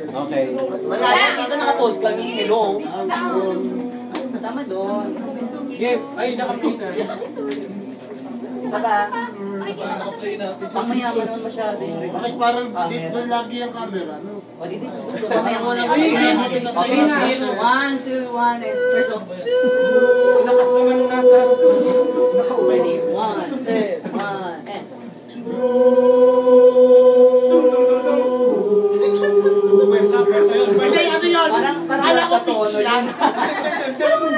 Okay. Malaya, dito nakapost kami. Hello. Tama doon. Yes, ay nakapita. Saka, pangmayaman naman masyado yung record. Bakit parang doon lagi ang camera, no? O, dito. Okay, speech. 1, 2, 1, and first of all. Lakas naman ng nasa. Ready? 1, 2, 1, and... Parang sa tono yan.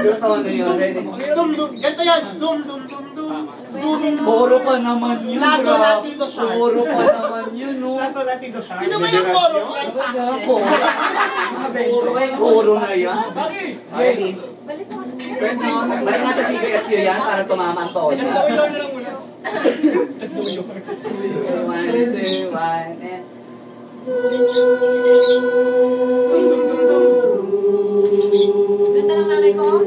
Sa tono yun. Ready? Ganito yan. Puro pa naman yun. Laso Latido Shark. Puro pa naman yun, no? Laso Latido Shark. Sino ba yung puro? Puro na yan. Ready? Balik mo sa First no, balik nga sa CBSU yan para tumama ang tono. Just do your lang muna. Just do your. 1, 2, 1, and... Ganda ng nanay ko.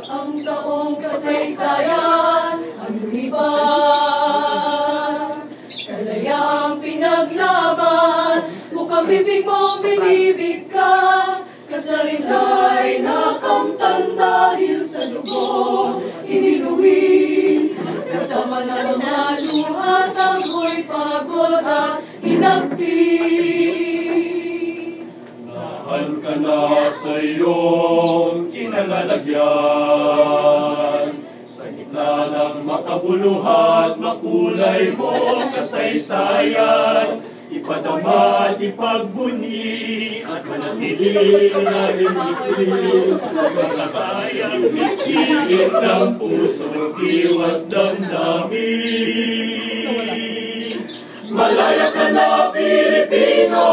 Ang taong kasaysayan ang lumipas, kalayaang pinaglaban, mukhang bibig mo binibigkas, kasarinlay nakamtan dahil sa dugo iniluwis, kasama na mga luha, ako'y pagod at hinagpis. Mahal ka na sa iyong kinangalagyan, sa gitna ng makabuluhan, makulay mo kasaysayan, ipadama at ipagbunyi at manatili na limisin, magkakayang bitigin ng puso, iwat damdamin. Malaya ka na, Pilipino,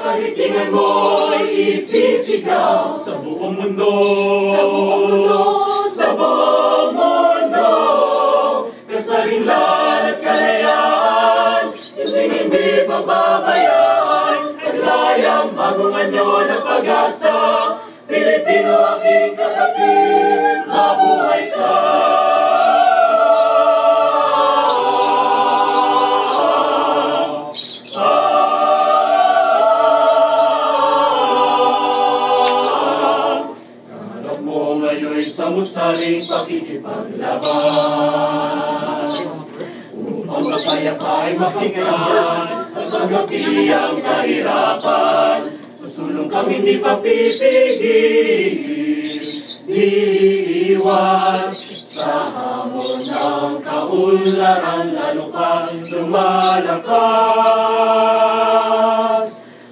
kahitingan mo'y isisigaw sa buong mundo. Sa buong mundo, sa buong mundo, kasarinlan at kalayaan, hindi pababayaan, kaglayang bagong anyo ng pag-asa. Pilipino, aking kapatid, mabuhay ka. Samut-saring pakikipaglaban upang mapayapa ay makamtan at magapi ang kahirapan. Susulong kang hindi papipigil, iiwas sa hamon ng kaunlaran, lalo kang lumalakas.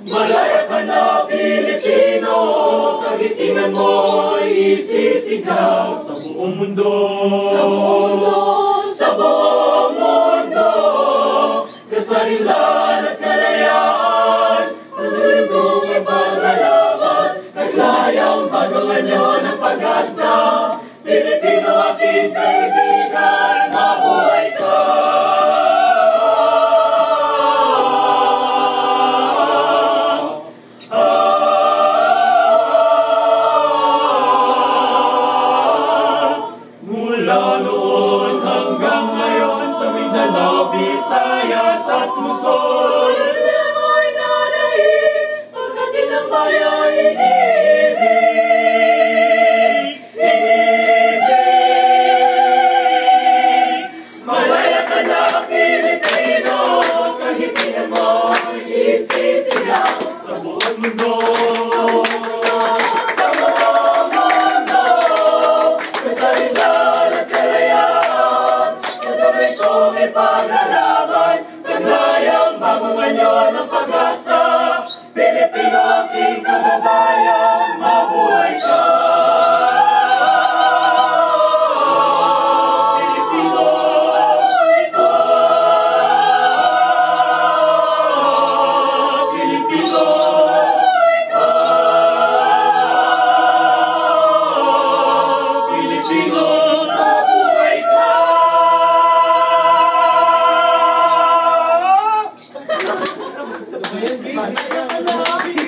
Malaya ka na, Pilipino, kagitingan mo'y isisigaw sa buong mundo. Sa buong mundo, sa buong mundo, kasarinlan at kalayaan, pagulong ay paglalaban, kaglayang bagong anyo ng pag-asa. Pilipino, aking kaibigan, mabuhay ka. Visayas at Luzon, Lemoy nanaig, pagkatin ng bayan, inibig, inibig. Malaya ka na, Pilipino, kahitingan mo'y isisigaw sa buong mundo. sa buong mundo, kasarinlan at kalayaan, patuloy kong ipaglalaban, kaglayang bagong anyo ng pag-asa. Pilipino, aking kababayan, mabuhay ka. Pilipino, mabuhay ka. Pilipino, mabuhay ka. Pilipino, mabuhay ka. Ayan, Vince. Ayan,